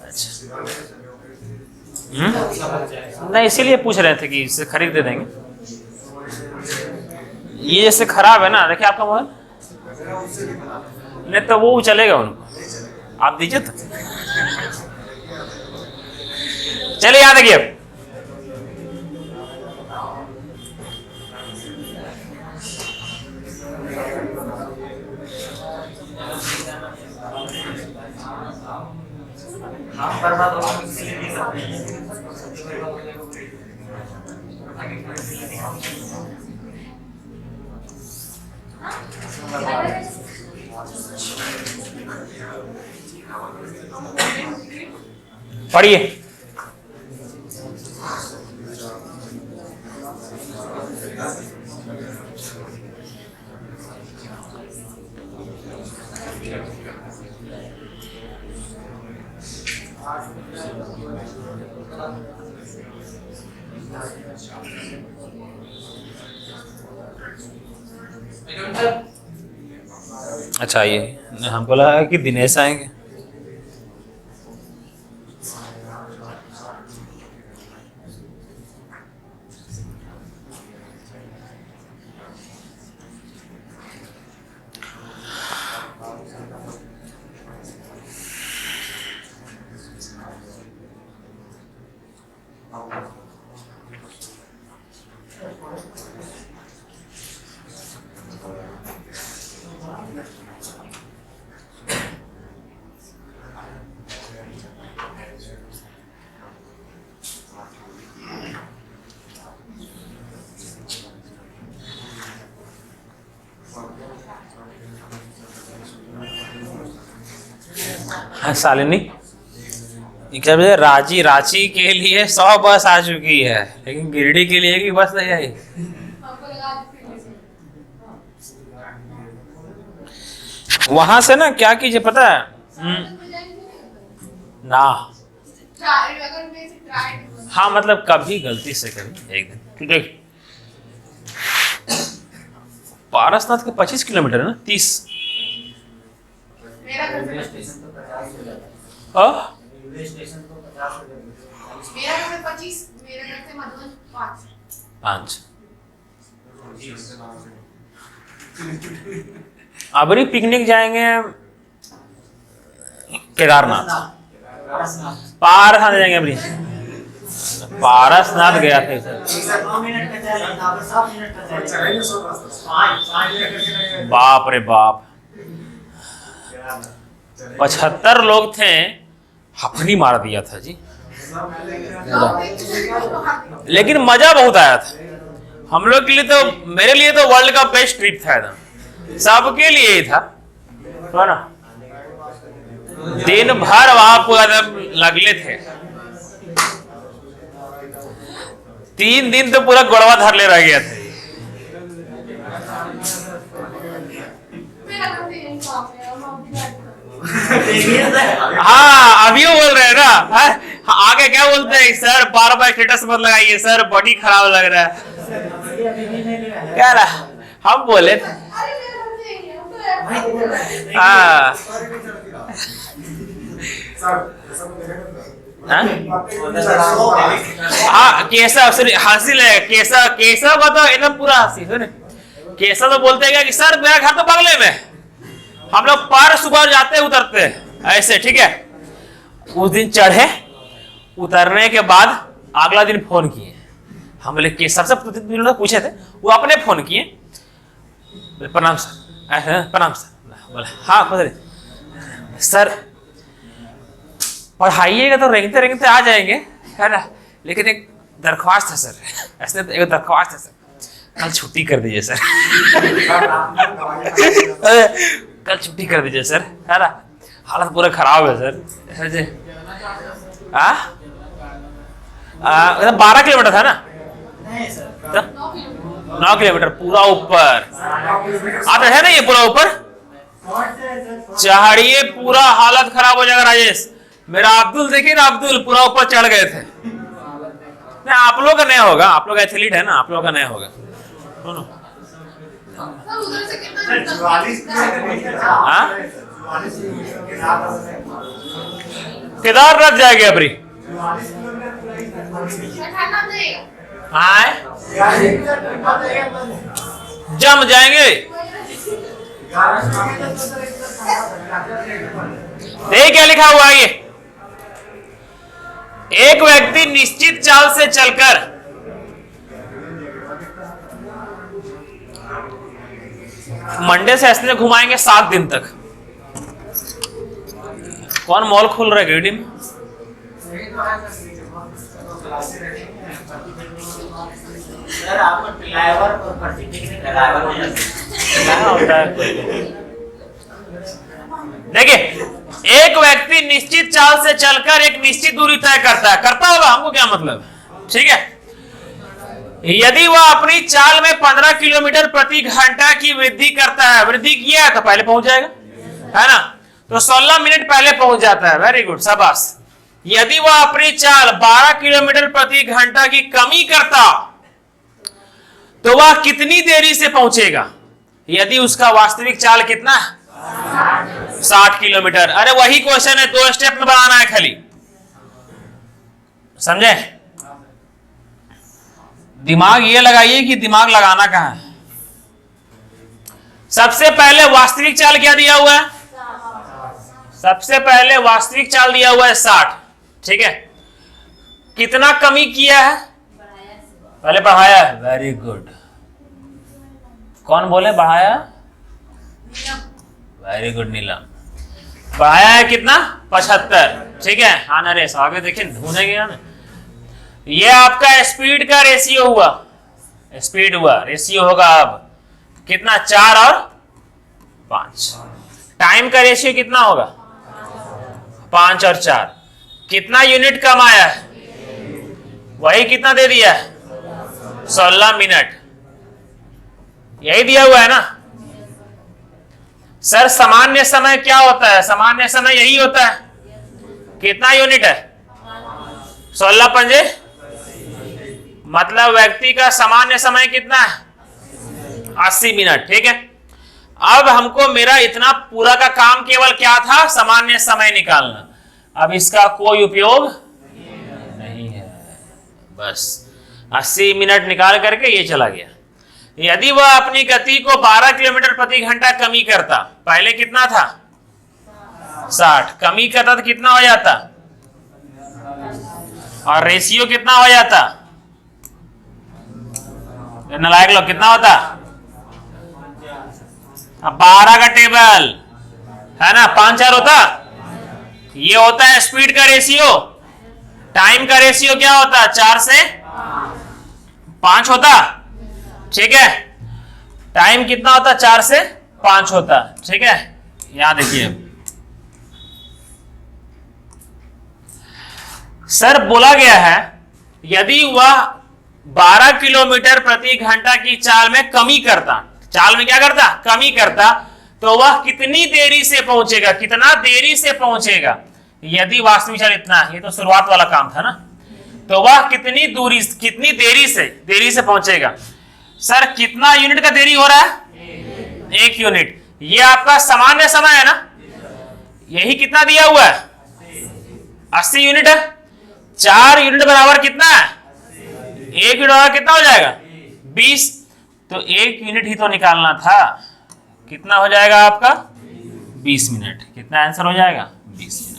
अच्छा नहीं, इसीलिए पूछ रहे थे कि इसे खरीद दे देंगे। ये जैसे खराब है ना, देखिए आपका मोबाइल, नहीं तो वो चलेगा उनको, आप दीजिए तो। चलिए याद रखिए, पढ़िए। अच्छा ये हमको लगा कि दिनेश आएंगे। शालिनी क्या बोले, रांची के लिए 100 बस आ चुकी है, लेकिन गिरिडीह के लिए की बस नहीं आई। वहां से ना क्या कीजिए पता है ना, हाँ मतलब कभी गलती से कभी एक दिन, ठीक, पारसनाथ के 25 किलोमीटर है ना, 30। रेलवे स्टेशन को 50 मेरा घर से 25, मेरे घर से मधुबन 5। अबरी पिकनिक जाएंगे केदारनाथ, पारसनाथ जाएंगे अबरी। पारसनाथ गया था सर, बाप रे बाप, 75 लोग थे, हफनी मार दिया था जी, लेकिन मजा बहुत आया था। हम लोग के लिए तो, मेरे लिए तो वर्ल्ड का बेस्ट ट्रिप था एकदम, सबके लिए ही था, तो ना दिन भर वहां पूरा लगले थे। 3 दिन तो पूरा गोड़वा धर ले रह गया था। हाँ अभी वो बोल रहे हैं ना, आगे क्या बोलते हैं, सर बार स्टेटस मत लगाइए सर, बॉडी खराब लग रहा है, क्या रहा हम बोले थे। हाँ केशव हंसी लगे, केशव का तो एकदम पूरा हंसी है। केशव तो बोलते हैं कि सर मेरा घर तो बगले में, हम लोग पार सुबह जाते उतरते ऐसे, ठीक है। उस दिन चढ़े, उतरने के बाद अगला दिन फोन किए, हम बोले केशव से पूछे थे, वो अपने फोन किए, प्रणाम सर, प्रणाम सर। बोले हाँ खुद सर पढ़ाइएगा तो रेंगते रेंगते आ जाएंगे, है ना, लेकिन एक दरख्वास्त है सर। ऐसे तो एक दरख्वास्त है सर, कल छुट्टी कर दीजिए सर। कल छुट्टी कर दीजिए सर, है ना, हालत पूरा खराब है सर। 12 किलोमीटर था ना? नहीं सर, तो 9 किलोमीटर पूरा ऊपर आता है ना, ये पूरा ऊपर चढ़िए, पूरा हालत खराब हो जाएगा राजेश। मेरा अब्दुल देखिए ना, अब्दुल पूरा ऊपर चढ़ गए थे। नहीं आप लोग का नहीं होगा, आप लोग एथलीट है ना, आप लोग का नहीं होगा। सुनो सर उधर से कितना हाँ केदारनाथ जाएगी अबरी। ठंडा देगा हाँ जम जाएंगे। देखिए क्या लिखा हुआ है, ये एक व्यक्ति निश्चित चाल से चलकर मंडे से ऐसे घुमाएंगे 7 दिन तक। कौन मॉल खोल रहा है गिरिडीह में? सर आपको ड्राइवर और ड्राइवर देखिए एक व्यक्ति निश्चित चाल से चलकर एक निश्चित दूरी तय करता है, करता होगा, हमको क्या मतलब, ठीक है। यदि वह अपनी चाल में 15 किलोमीटर प्रति घंटा की वृद्धि करता है, वृद्धि किया है तो पहले पहुंच जाएगा, है ना, तो 16 मिनट पहले पहुंच जाता है। वेरी गुड, शाबाश। यदि वह अपनी चाल 12 किलोमीटर प्रति घंटा की कमी करता तो वह कितनी देरी से पहुंचेगा? यदि उसका वास्तविक चाल कितना है 60 किलोमीटर। अरे वही क्वेश्चन है, 2 स्टेप में बनाना है खाली, समझे? दिमाग ये लगाइए कि दिमाग लगाना कहां है। सबसे पहले वास्तविक चाल क्या दिया हुआ है? सबसे पहले वास्तविक चाल दिया हुआ है 60, ठीक है। कितना कमी किया है? पहले बढ़ाया है। वेरी गुड, कौन बोले बढ़ाया? वेरी गुड नीलम, बढ़ाया है कितना? 75, ठीक है। हाँ नरेश आगे देखिए, ढूंढेंगे ना। ये आपका स्पीड का रेशियो हुआ, स्पीड हुआ, रेशियो होगा अब कितना? 4 और 5। टाइम का रेशियो कितना होगा? 5 और 4। कितना यूनिट कम आया है? वही कितना दे दिया है? 16 मिनट। यही दिया हुआ है ना सर। सामान्य समय क्या होता है? सामान्य समय यही होता है। कितना यूनिट है? 16 पंजे, मतलब व्यक्ति का सामान्य समय कितना है? 80 मिनट, ठीक है। अब हमको मेरा इतना पूरा का काम केवल क्या था? सामान्य समय निकालना। अब इसका कोई उपयोग नहीं है, बस 80 मिनट निकाल करके ये चला गया। यदि वह अपनी गति को 12 किलोमीटर प्रति घंटा कमी करता, पहले कितना था? 60, कमी करता तो कितना हो जाता? और रेशियो कितना हो जाता? नालायक लोग कितना होता? 12 का टेबल है ना, 5 4 होता। ये होता है स्पीड का रेशियो। टाइम का रेशियो क्या होता? 4 से 5 होता, ठीक है। टाइम कितना होता? 4 से 5 होता, ठीक है। यहां देखिए सर बोला गया है यदि वह 12 किलोमीटर प्रति घंटा की चाल में कमी करता, चाल में क्या करता? कमी करता, तो वह कितनी देरी से पहुंचेगा? कितना देरी से पहुंचेगा? यदि वास्तविक चाल इतना, ये तो शुरुआत वाला काम था ना, तो वह कितनी दूरी, कितनी देरी से पहुंचेगा? सर कितना यूनिट का देरी हो रहा है? 1 यूनिट। ये आपका सामान्य समय है ना, यही कितना दिया हुआ है? 80 यूनिट है। 4 यूनिट बराबर कितना है? 1 यूनिट बराबर कितना हो जाएगा? 20। तो 1 यूनिट ही तो निकालना था। कितना हो जाएगा आपका? 20 मिनट। कितना आंसर हो जाएगा? 20 मिनट।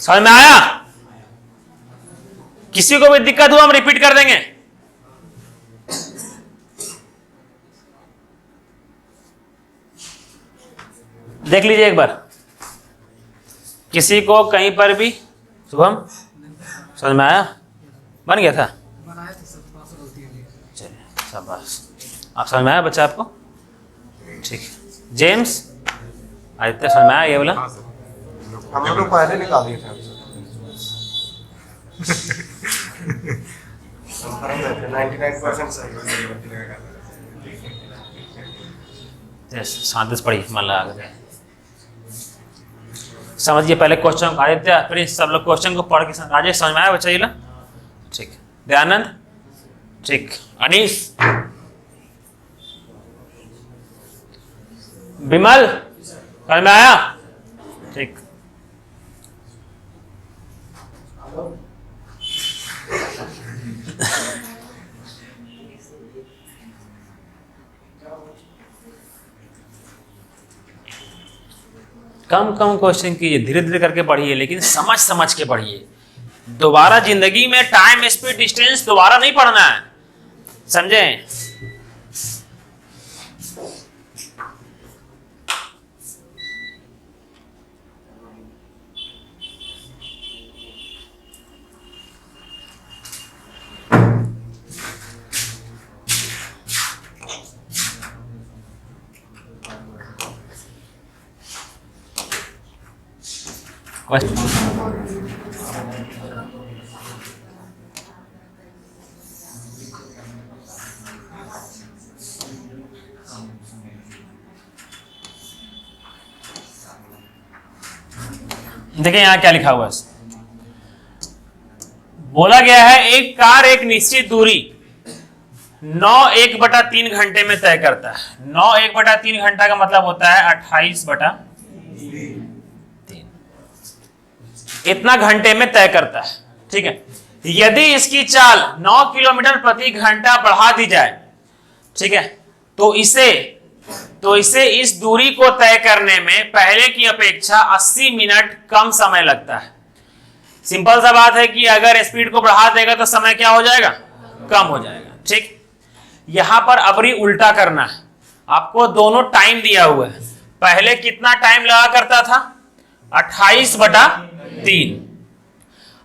समझ में आया? किसी को भी दिक्कत हुआ हम रिपीट कर देंगे। देख लीजिए एक बार, किसी को कहीं पर भी, शुभम समझ में आया? बन गया था, चलिए शाबाश, आप समझ में आया बच्चा आपको? ठीक है। जेम्स, आदित्य समझ में आया ये बोला? हम लोग पहले निकाल दिए थे 99% सही। शांति से पढ़िए, मन लगा कर समझिए पहले क्वेश्चन। आदित्य प्रिंस सब लोग क्वेश्चन को पढ़ के राजेश समझ में आया बच्चा ये ला? ठीक। दयानंद ठीक। अनीस, विमल समझ में आया? ठीक। कम कम क्वेश्चन कीजिए, धीरे धीरे करके पढ़िए, लेकिन समझ समझ के पढ़िए। दोबारा जिंदगी में टाइम स्पीड डिस्टेंस दोबारा नहीं पढ़ना है, समझे? देखिए यहां क्या लिखा हुआ है, बोला गया है एक कार एक निश्चित दूरी 9 1/3 घंटे में तय करता है। 9 1/3 घंटा का मतलब होता है 28/3, इतना घंटे में तय करता है। ठीक है, यदि इसकी चाल 9 किलोमीटर प्रति घंटा बढ़ा दी जाए, ठीक है, तो इसे इस दूरी को तय करने में पहले की अपेक्षा 80 मिनट कम समय लगता है। सिंपल सा बात है कि अगर स्पीड को बढ़ा देगा तो समय क्या हो जाएगा? कम हो जाएगा। ठीक, यहां पर अबरी उल्टा करना है। आपको दोनों टाइम दिया हुआ है, पहले कितना टाइम लगा करता था? 28/3।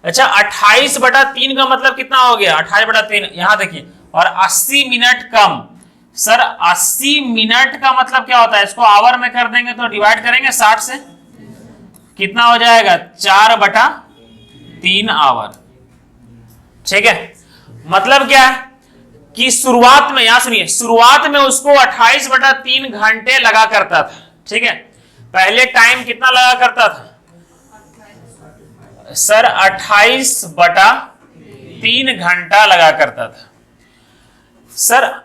अच्छा, 28/3 का मतलब कितना हो गया? 28/3, यहां देखिए, और 80 मिनट कम। सर 80 मिनट का मतलब क्या होता है? इसको आवर में कर देंगे तो डिवाइड करेंगे 60 से, कितना हो जाएगा? 4/3 आवर। ठीक है, मतलब क्या है कि शुरुआत में, यहां सुनिए, शुरुआत में उसको 28/3 घंटे लगा करता था। ठीक है, पहले टाइम कितना लगा करता था? सर 28/3 घंटा लगा करता था। सर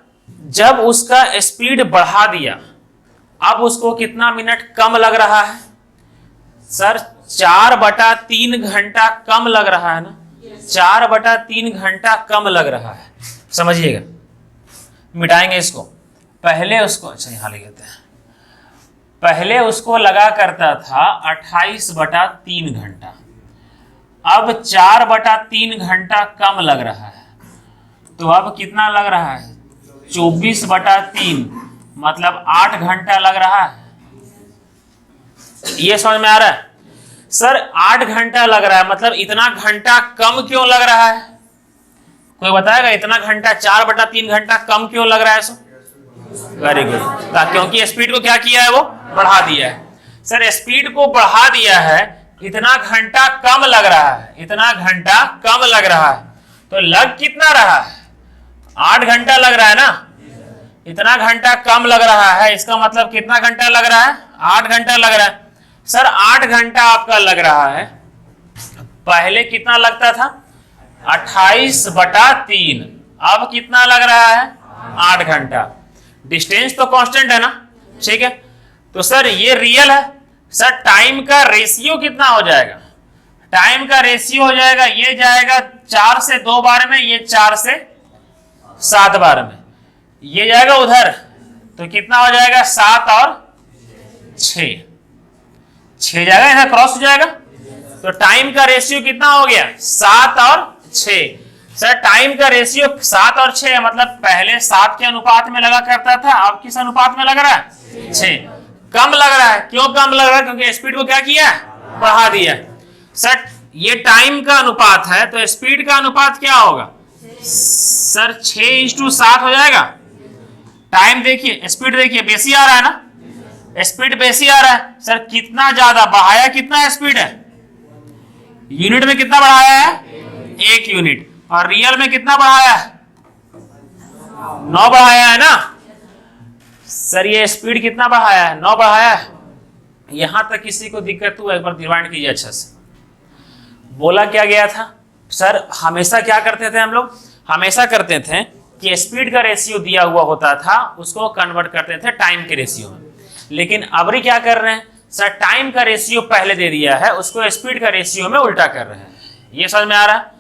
जब उसका स्पीड बढ़ा दिया, अब उसको कितना मिनट कम लग रहा है? सर 4/3 घंटा कम लग रहा है ना? 4/3 घंटा कम लग रहा है। समझिएगा, मिटाएंगे इसको। पहले उसको, अच्छा यहां लिख देते हैं, पहले उसको लगा करता था 28/3 घंटा, अब 4/3 घंटा कम लग रहा है, तो अब कितना लग रहा है? 24/3, मतलब 8 घंटा लग रहा है। ये समझ में आ रहा है? सर 8 घंटा लग रहा है, मतलब इतना घंटा कम क्यों लग रहा है? कोई बताएगा इतना घंटा, 4/3 घंटा कम क्यों लग रहा है? सो वेरी गुड, क्योंकि स्पीड को क्या किया है? वो बढ़ा दिया है। सर स्पीड को बढ़ा दिया है, इतना घंटा कम लग रहा है, इतना घंटा कम लग रहा है, तो लग कितना रहा है? 8 घंटा लग रहा है ना? इतना घंटा कम लग रहा है, इसका मतलब कितना घंटा लग रहा है? 8 घंटा लग रहा है। सर 8 घंटा आपका लग रहा है, पहले कितना लगता था? 28/3, अब कितना लग रहा है? 8 घंटा। डिस्टेंस तो कांस्टेंट है ना? ठीक है, तो सर ये रियल है। सर टाइम का रेशियो कितना हो जाएगा? टाइम का रेशियो हो जाएगा, ये जाएगा 4 से 2 बार में, ये 4 से 7 बार में, ये जाएगा उधर, तो कितना हो जाएगा? 7 और 6, 6 जाएगा, इधर क्रॉस हो जाएगा, तो टाइम का रेशियो कितना हो गया? 7 और 6। सर टाइम का रेशियो 7 और 6, मतलब पहले 7 के अनुपात में लगा करता था, अब किस अनुपात में लग रहा है? 6। कम लग रहा है। क्यों कम लग रहा है? क्योंकि स्पीड को क्या किया है? बढ़ा दिया है। सर ये टाइम का अनुपात है तो स्पीड का अनुपात क्या होगा? सर 6:7 हो जाएगा। टाइम देखिए, स्पीड देखिए, बेसी आ रहा है ना, स्पीड बेसी आ रहा है। सर कितना ज्यादा बढ़ाया, कितना स्पीड है? यूनिट में कितना बढ़ाया है? 1 यूनिट। और रियल में कितना बढ़ाया है? 9 बढ़ाया है ना। सर ये स्पीड कितना बढ़ाया है? 9 बढ़ाया है। यहां तक किसी को दिक्कत हुआ? एक बार रिवाइंड कीजिए अच्छा से। बोला क्या गया था? सर हमेशा क्या करते थे हम लोग? हमेशा करते थे कि स्पीड का रेशियो दिया हुआ होता था, उसको कन्वर्ट करते थे टाइम के रेशियो में। लेकिन अबरी क्या कर रहे हैं? सर टाइम का रेशियो पहले दे दिया है, उसको स्पीड का रेशियो में उल्टा कर रहे हैं। ये समझ में आ रहा है?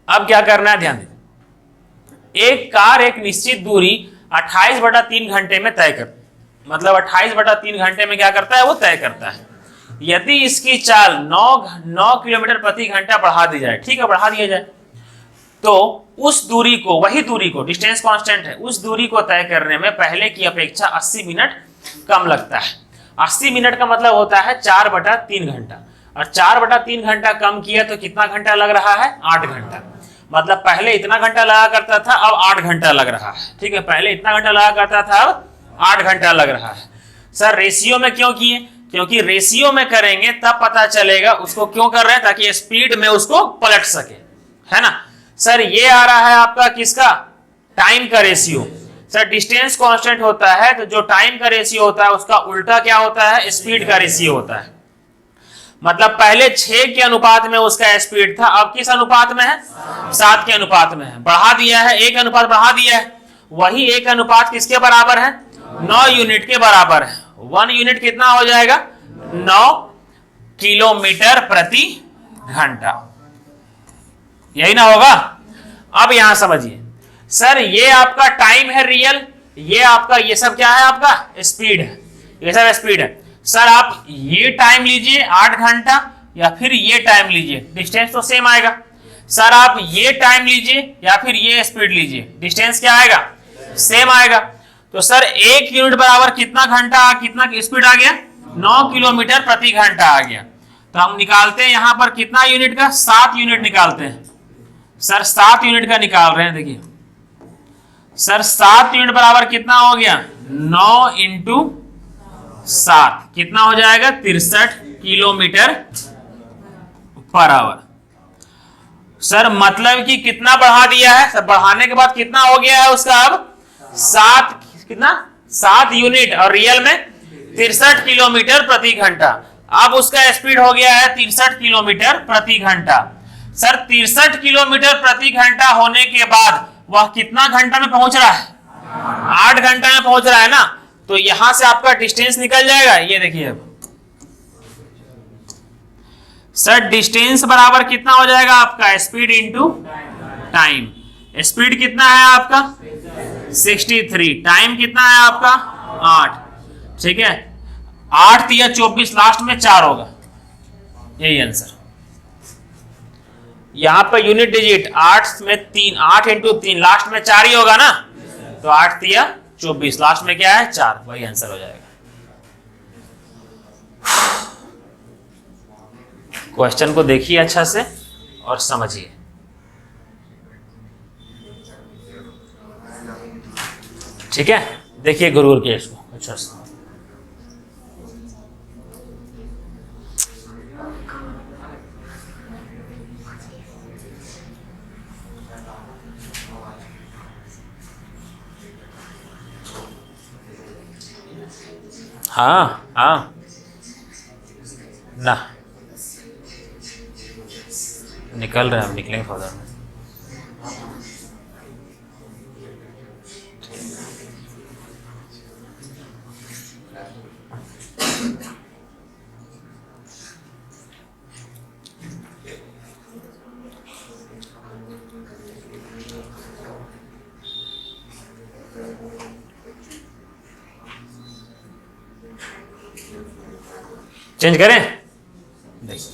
अब क्या करना है, ध्यान दीजिए। एक कार एक निश्चित दूरी 28/3 घंटे में तय कर, मतलब 28/3 घंटे में क्या करता है? वो तय करता है। यदि इसकी चाल 9 किलोमीटर प्रति घंटा बढ़ा दी जाए, ठीक है, बढ़ा दिया जाए, तो उस दूरी को, वही दूरी को, डिस्टेंस कांस्टेंट है, उस दूरी को तय करने में पहले की अपेक्षा 80 मिनट कम लगता है। 80 मिनट का मतलब होता है 4/3 घंटा। और 4/3 घंटा कम किया तो कितना घंटा लग रहा है? 8 घंटा। मतलब पहले इतना घंटा लगा करता था, अब 8 घंटा लग रहा है। ठीक है, पहले इतना घंटा लगा करता था, अब 8 घंटा लग रहा है। सर रेशियो में क्यों किए? क्योंकि रेशियो में करेंगे तब पता चलेगा उसको क्यों कर रहे हैं, ताकि स्पीड में उसको पलट सके, है ना। सर ये आ रहा है आपका किसका? टाइम का रेशियो। सर डिस्टेंस कांस्टेंट होता है तो जो टाइम का रेशियो होता है उसका उल्टा क्या होता है? स्पीड का रेशियो होता है। मतलब पहले 6 के अनुपात में उसका स्पीड था, अब किस अनुपात में है? 7 के अनुपात में है। बढ़ा दिया है, 1 अनुपात बढ़ा दिया है। वही 1 अनुपात किसके बराबर है? 9 यूनिट के बराबर है। 1 यूनिट कितना हो जाएगा? 9 किलोमीटर प्रति घंटा। यही ना होगा? अब यहां समझिए। सर ये आपका टाइम है रियल, ये आपका, ये सब क्या है? आपका स्पीड है, ये सब स्पीड है। सर आप ये टाइम लीजिए 8 घंटा, या फिर ये टाइम लीजिए, डिस्टेंस तो सेम आएगा। सर आप ये टाइम लीजिए या फिर ये स्पीड लीजिए, डिस्टेंस क्या आएगा? सेम आएगा। तो सर 1 यूनिट बराबर कितना घंटा, कितना स्पीड आ गया? 9 किलोमीटर प्रति घंटा आ गया। तो हम निकालते हैं यहां पर कितना यूनिट का? 7 यूनिट निकालते हैं। सर 7 यूनिट का निकाल रहे हैं, देखिए सर 7 यूनिट बराबर कितना हो गया? 9 इंटू 7 कितना हो जाएगा? 63 किलोमीटर पर आवर। सर मतलब कि कितना बढ़ा दिया है? सर बढ़ाने के बाद कितना हो गया है उसका? अब 7 कितना? 7 यूनिट, और रियल में 63 किलोमीटर प्रति घंटा। अब उसका स्पीड हो गया है 63 किलोमीटर प्रति घंटा। सर 63 किलोमीटर प्रति घंटा होने के बाद वह कितना घंटा में पहुंच रहा है? 8 घंटा में पहुंच रहा है ना। तो यहां से आपका डिस्टेंस निकल जाएगा, ये देखिए। अब सर डिस्टेंस बराबर कितना हो जाएगा आपका? Speed into time. स्पीड कितना है आपका? 63। टाइम कितना है आपका? 8। ठीक है, 8 या 24, लास्ट में 4 होगा, यही आंसर। यहां पर यूनिट डिजिट 8 में 3, 8 इंटू 3, लास्ट में 4 ही होगा ना। तो 8 या 24, लास्ट में क्या है? 4, वही आंसर हो जाएगा। क्वेश्चन को देखिए अच्छा से और समझिए। ठीक है, देखिए गुरुर केस को अच्छा से। हाँ हाँ ना, निकल रहे हैं, हम निकलेंगे फर्दर में। चेंज करें, देखिए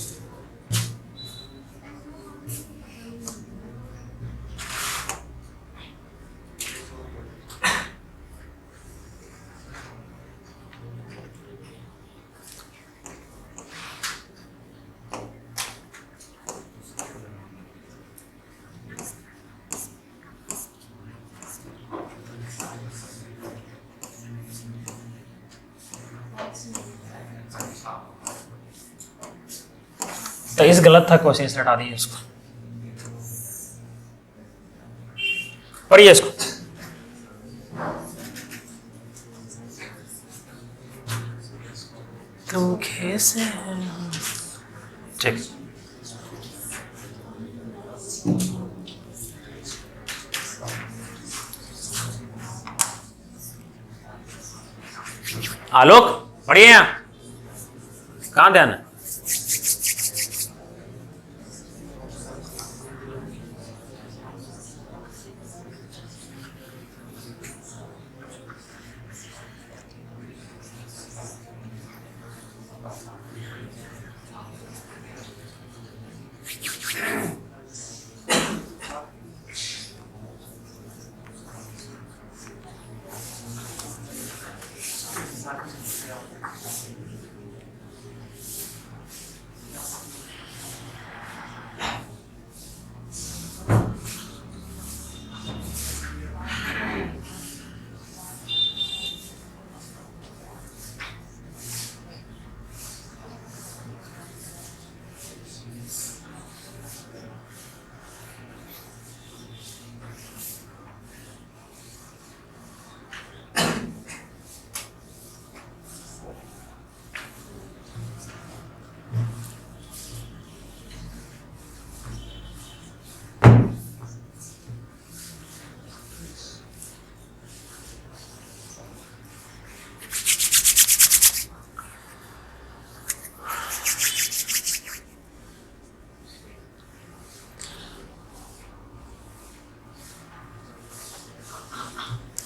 23 गलत था क्वेश्चन, इसलिए हटा दिए उसको। पढ़िए इसको। तू कैसे है? ठीक। आलोक पढ़िए यहाँ, कहाँ ध्यान है?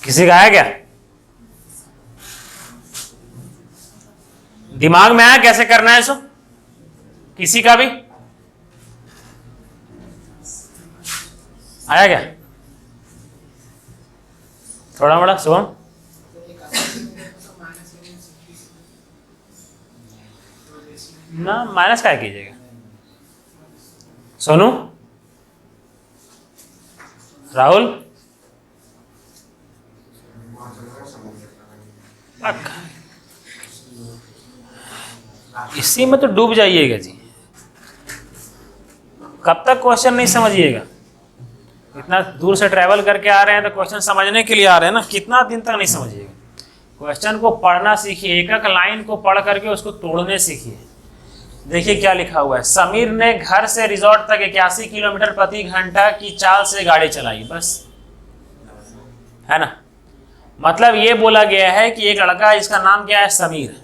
किसी का आया क्या? दिमाग में आया कैसे करना है इसको? किसी का भी आया क्या? थोड़ा बड़ा शुभम, ना माइनस क्या कीजिएगा? सोनू, राहुल, इसी में तो डूब जाइएगा जी। कब तक क्वेश्चन नहीं समझिएगा? इतना दूर से ट्रैवल करके आ रहे हैं तो क्वेश्चन समझने के लिए आ रहे हैं ना, कितना दिन तक नहीं समझिएगा? क्वेश्चन को पढ़ना सीखिए, एक एक लाइन को पढ़ करके उसको तोड़ने सीखिए। देखिए क्या लिखा हुआ है, समीर ने घर से रिजॉर्ट तक 81 किलोमीटर प्रति घंटा की चाल से गाड़ी चलाई, बस, है ना? मतलब ये बोला गया है कि एक लड़का है, इसका नाम क्या है, समीर,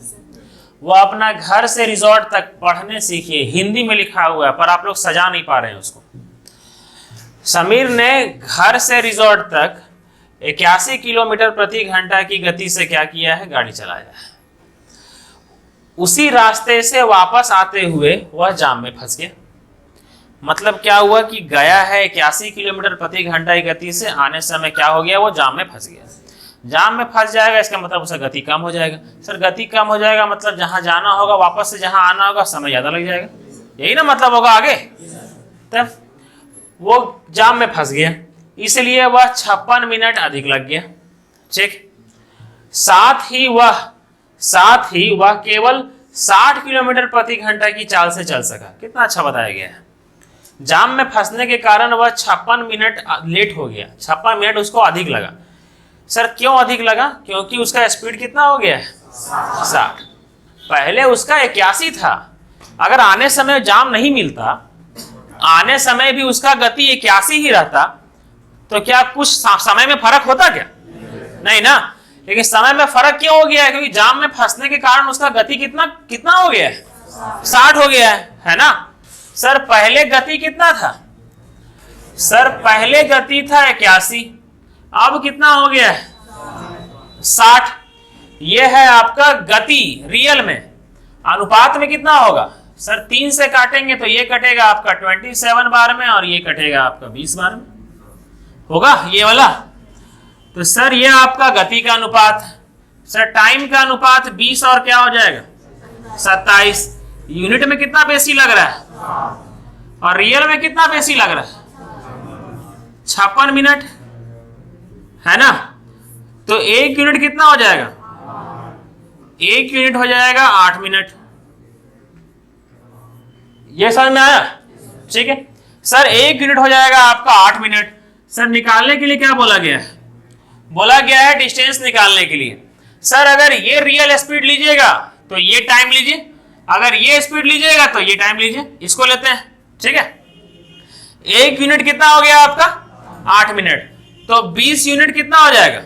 वो अपना घर से रिजॉर्ट तक पढ़ने सीखिए। हिंदी में लिखा हुआ है पर आप लोग सजा नहीं पा रहे हैं उसको। समीर ने घर से रिजॉर्ट तक 81 किलोमीटर प्रति घंटा की गति से क्या किया है, गाड़ी चलाया है। उसी रास्ते से वापस आते हुए वह जाम में फंस गया। मतलब क्या हुआ कि गया है 81 किलोमीटर प्रति घंटा की गति से, आने समय क्या हो गया, वो जाम में फंस गया। जाम में फंस जाएगा इसका मतलब उसका गति कम हो जाएगा। सर गति कम हो जाएगा मतलब जहां जाना होगा वापस से जहां आना होगा समय ज्यादा लग जाएगा, यही ना मतलब होगा आगे। तब वो जाम में फंस गया, इसलिए वह 56 मिनट अधिक लग गया। ठीक, साथ ही वह केवल 60 किलोमीटर प्रति घंटा की चाल से चल सका। कितना अच्छा बताया गया है। जाम में फंसने के कारण वह 56 मिनट लेट हो गया, 56 मिनट उसको अधिक लगा। सर क्यों अधिक लगा? क्योंकि उसका स्पीड कितना हो गया है, 60। पहले उसका 81 था। अगर आने समय जाम नहीं मिलता, आने समय भी उसका गति 81 ही रहता, तो क्या कुछ समय में फर्क होता क्या? नहीं ना। लेकिन समय में फर्क क्यों हो गया है? क्योंकि जाम में फंसने के कारण उसका गति कितना हो गया है, 60 हो गया है ना। सर पहले गति कितना था? सर पहले गति था 81, अब कितना हो गया है, 60। ये है आपका गति रियल में। अनुपात में कितना होगा? सर 3 से काटेंगे तो ये कटेगा आपका 27 बार में और ये कटेगा आपका 20 बार में, होगा ये वाला। तो सर ये आपका गति का अनुपात। सर टाइम का अनुपात 20 और क्या हो जाएगा, 27। यूनिट में कितना बेसी लग रहा है और रियल में कितना बेसी लग रहा है, 56 मिनट, है ना। तो 1 यूनिट कितना हो जाएगा, 1 यूनिट हो जाएगा 8 मिनट। ये समझ में आया? ठीक है सर, 1 यूनिट हो जाएगा आपका 8 मिनट। सर निकालने के लिए क्या बोला गया है? बोला गया है डिस्टेंस निकालने के लिए। सर अगर ये रियल स्पीड लीजिएगा तो ये टाइम लीजिए, अगर ये स्पीड लीजिएगा तो ये टाइम लीजिए, इसको लेते हैं। ठीक है, 1 यूनिट कितना हो गया आपका? 8 मिनट। तो 20 यूनिट कितना हो जाएगा?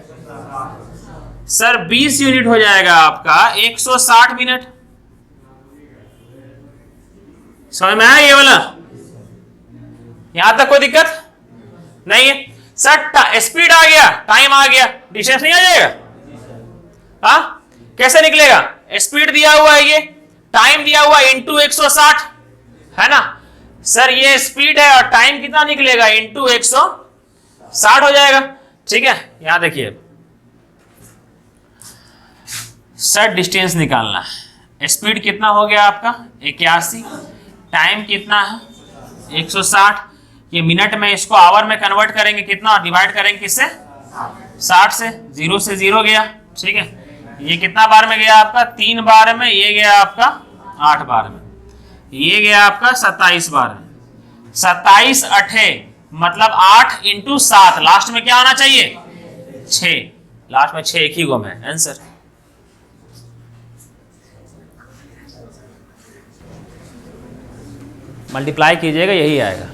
सर 20 यूनिट हो जाएगा आपका 160 मिनट। समझ में आया ये वाला? यहां तक कोई दिक्कत नहीं है? सर स्पीड आ गया, टाइम आ गया, डिस्टेंस नहीं आ जाएगा? हाँ, कैसे निकलेगा? स्पीड दिया हुआ है, ये टाइम दिया हुआ इंटू 160 है ना। सर ये स्पीड है और टाइम कितना निकलेगा? इंटू 160 हो जाएगा। ठीक है, यहां देखिए सर डिस्टेंस निकालना है। स्पीड कितना हो गया आपका? 81। टाइम कितना है? 160। ये मिनट में, इसको आवर में कन्वर्ट करेंगे, कितना डिवाइड करेंगे किससे? 60 से। 0 से 0 गया। ठीक है, ये कितना बार में गया आपका? 3 बार में। ये गया आपका 8 बार में। ये गया आपका 27 बार में। 27 8 मतलब 8 इंटू 7, लास्ट में क्या होना चाहिए? 6। लास्ट में 6 एक ही गो में आंसर। मल्टीप्लाई कीजिएगा, यही आएगा।